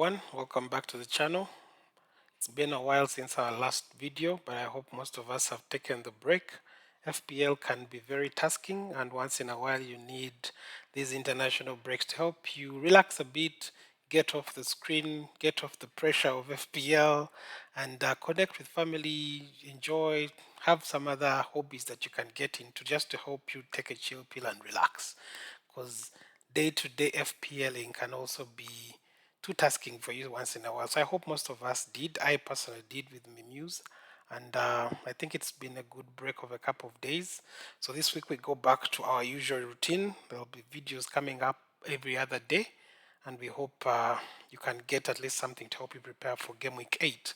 everyone, welcome back to the channel. It's been a while since our last video, but I hope most of us have taken the break. FPL can be very tasking, and once in a while you need these international breaks to help you relax a bit, get off the screen, get off the pressure of FPL, and connect with family, enjoy, have some other hobbies that you can get into just to help you take a chill pill and relax. Because day-to-day FPLing can also be too tasking for you once in a while. So I hope most of us did. I personally did with my news. And I think it's been a good break of a couple of days. So this week we go back to our usual routine. There'll be videos coming up every other day. And we hope you can get at least something to help you prepare for Game Week 8.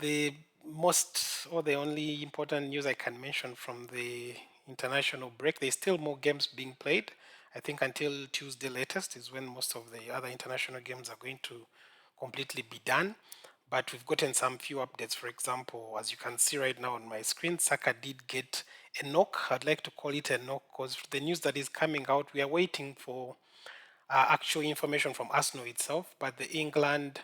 The most or the only important news I can mention from the international break, there's still more games being played. I think until Tuesday latest is when most of the other international games are going to completely be done. But we've gotten some few updates. For example, as you can see right now on my screen, Saka did get a knock. I'd like to call it a knock because the news that is coming out, we are waiting for actual information from Arsenal itself, but the England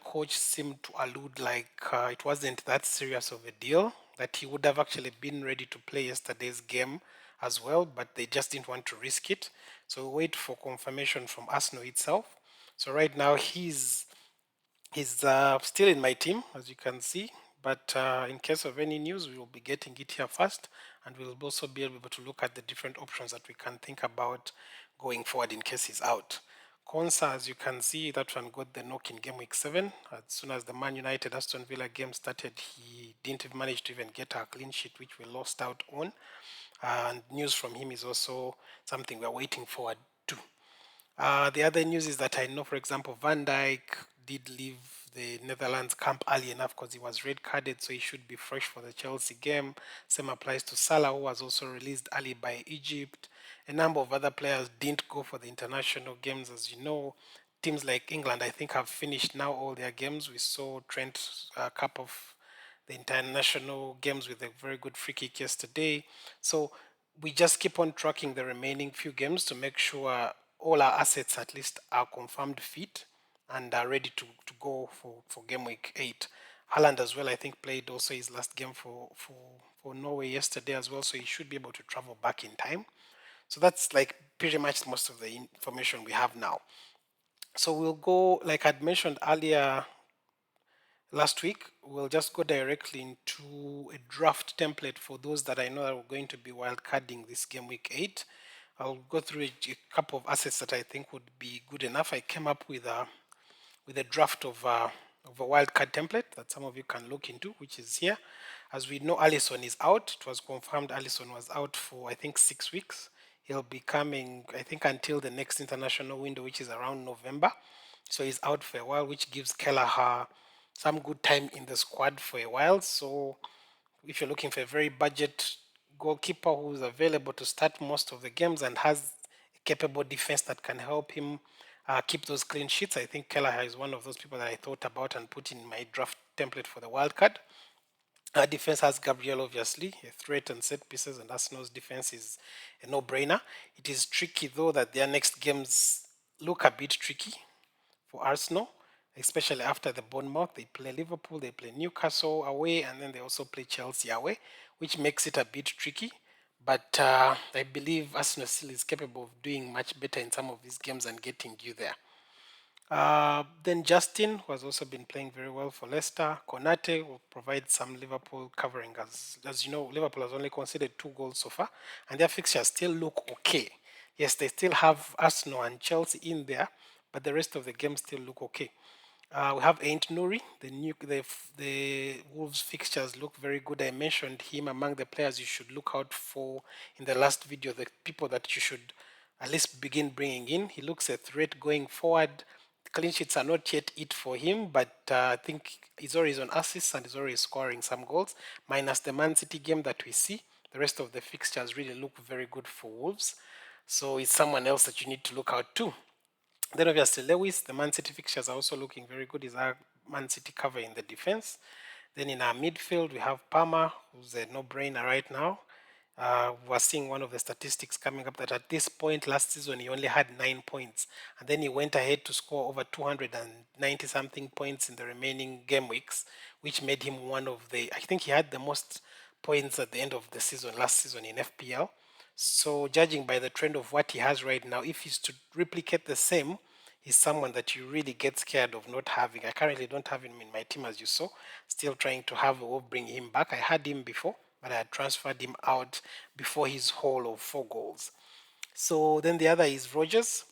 coach seemed to allude like it wasn't that serious of a deal, that he would have actually been ready to play yesterday's game as well, but they just didn't want to risk it. So we wait for confirmation from Arsenal itself. So right now he's still in my team, as you can see. But in case of any news, we will be getting it here first, and we'll also be able to look at the different options that we can think about going forward in case he's out. Konsa, as you can see, that one got the knock in game week 7. As soon as the Man United Aston Villa game started, he didn't even manage to even get a clean sheet, which we lost out on. And news from him is also something we're waiting forward to. The other news is that I know, for example, Van Dijk did leave the Netherlands camp early enough because he was red carded, so he should be fresh for the Chelsea game. Same applies to Salah, who was also released early by Egypt. A number of other players didn't go for the international games, as you know. Teams like England, I think, have finished now all their games. We saw Trent cap off the international games with a very good free kick yesterday. So we just keep on tracking the remaining few games to make sure all our assets at least are confirmed fit and are ready to go for game week 8. Haaland as well, I think, played also his last game for Norway yesterday as well, so he should be able to travel back in time. So that's like pretty much most of the information we have now. So we'll go, like I'd mentioned earlier last week, we'll just go directly into a draft template for those that I know are going to be wildcarding this game week 8. I'll go through a couple of assets that I think would be good enough. I came up with a draft of a wildcard template that some of you can look into, which is here. As we know, Allison is out. It was confirmed Allison was out for, I think, 6 weeks. He'll be coming, I think, until the next international window, which is around November. So he's out for a while, which gives Kelleher some good time in the squad for a while. So if you're looking for a very budget goalkeeper who's available to start most of the games and has a capable defense that can help him keep those clean sheets, I think Kelleher is one of those people that I thought about and put in my draft template for the wildcard. Our defense has Gabriel, obviously, a threat and set pieces, and Arsenal's defense is a no-brainer. It is tricky, though, that their next games look a bit tricky for Arsenal, especially after the Bournemouth. They play Liverpool, they play Newcastle away, and then they also play Chelsea away, which makes it a bit tricky. But I believe Arsenal still is capable of doing much better in some of these games and getting you there. Then Justin, who has also been playing very well for Leicester. Konate will provide some Liverpool covering. As you know, Liverpool has only conceded 2 goals so far, and their fixtures still look okay. Yes, they still have Arsenal and Chelsea in there, but the rest of the games still look okay. We have Aint Nouri. The Wolves fixtures look very good. I mentioned him among the players you should look out for in the last video, the people that you should at least begin bringing in. He looks a threat going forward. Clean sheets are not yet it for him, but I think he's always on assists and he's already scoring some goals. Minus the Man City game that we see, the rest of the fixtures really look very good for Wolves. So it's someone else that you need to look out too. Then obviously Lewis, the Man City fixtures are also looking very good. Is our Man City cover in the defense. Then in our midfield we have Palmer, who's a no-brainer right now. Was seeing one of the statistics coming up that at this point last season he only had 9 points, and then he went ahead to score over 290 something points in the remaining game weeks, which made him one of the, I think he had the most points at the end of the season last season in FPL. So judging by the trend of what he has right now, if he's to replicate the same, he's someone that you really get scared of not having. I currently don't have him in my team, as you saw. Still trying to have or bring him back. I had him before, but I had transferred him out before his haul of 4 goals. So then the other is Rogers.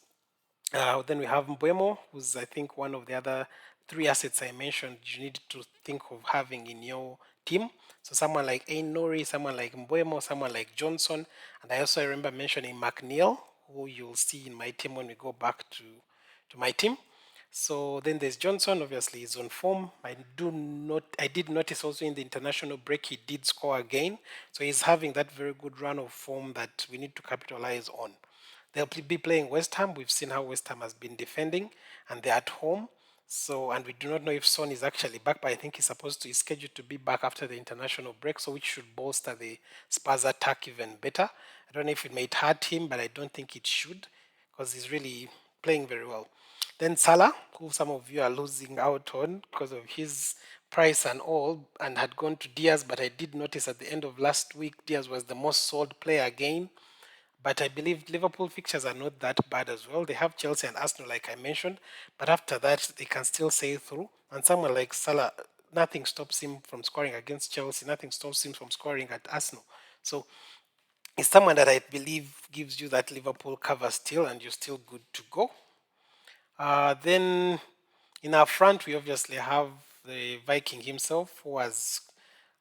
Then we have Mbuemo, who's I think one of the other 3 assets I mentioned you need to think of having in your team. So someone like Ainori, someone like Mbuemo, someone like Johnson, and I also remember mentioning McNeil, who you'll see in my team when we go back to my team. So then there's Johnson, obviously he's on form. I did notice also in the international break he did score again. So he's having that very good run of form that we need to capitalize on. They'll be playing West Ham. We've seen how West Ham has been defending, and they're at home. So, and we do not know if Son is actually back, but I think he's scheduled to be back after the international break, so which should bolster the Spurs attack even better. I don't know if it might hurt him, but I don't think it should, because he's really playing very well. Then Salah, who some of you are losing out on because of his price and all, and had gone to Diaz, but I did notice at the end of last week, Diaz was the most sold player again. But I believe Liverpool fixtures are not that bad as well. They have Chelsea and Arsenal, like I mentioned, but after that, they can still sail through. And someone like Salah, nothing stops him from scoring against Chelsea, nothing stops him from scoring at Arsenal. So it's someone that I believe gives you that Liverpool cover still, and you're still good to go. Then in our front, we obviously have the Viking himself, who was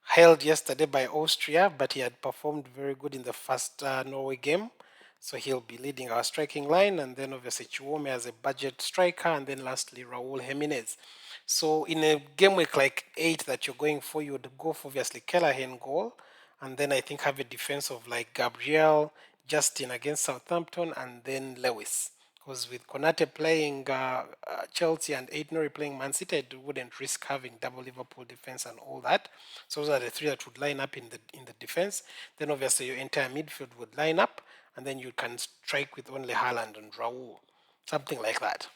held yesterday by Austria, but he had performed very good in the first Norway game. So he'll be leading our striking line, and then obviously Chiwome as a budget striker, and then lastly Raul Jimenez. So in a game week like 8 that you're going for, you would go for obviously Kelleher goal, and then I think have a defense of like Gabriel, Justin against Southampton, and then Lewis. Because with Konate playing Chelsea and Aitnori playing Man City, I wouldn't risk having double Liverpool defense and all that. So those are the 3 that would line up in the defense. Then obviously your entire midfield would line up, and then you can strike with only Haaland and Raul, something like that.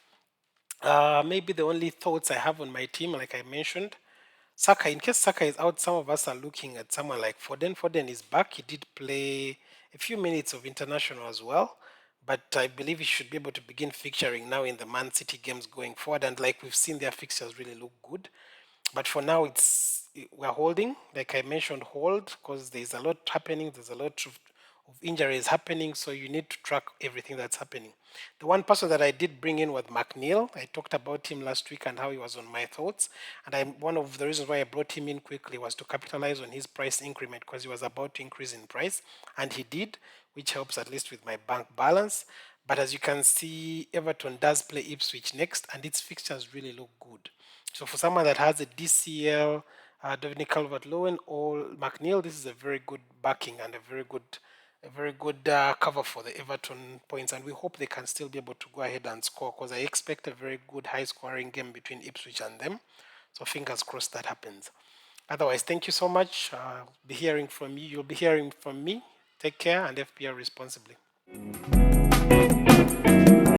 Maybe the only thoughts I have on my team, like I mentioned, Saka. In case Saka is out, some of us are looking at someone like Foden. Foden is back. He did play a few minutes of international as well, but I believe he should be able to begin fixturing now in the Man City games going forward. And like we've seen, their fixtures really look good. But for now, we're holding, like I mentioned, hold because there's a lot happening. There's a lot of injuries happening, so you need to track everything that's happening. The one person that I did bring in was McNeil. I talked about him last week and how he was on my thoughts. And one of the reasons why I brought him in quickly was to capitalize on his price increment because he was about to increase in price, and he did, which helps at least with my bank balance. But as you can see, Everton does play Ipswich next, and its fixtures really look good. So for someone that has a DCL, Dominic Calvert-Lewin or McNeil, this is a very good backing and a very good cover for the Everton points, and we hope they can still be able to go ahead and score because I expect a very good high-scoring game between Ipswich and them. So fingers crossed that happens. Otherwise, thank you so much. Be hearing from you. You'll be hearing from me. Take care and FPL responsibly.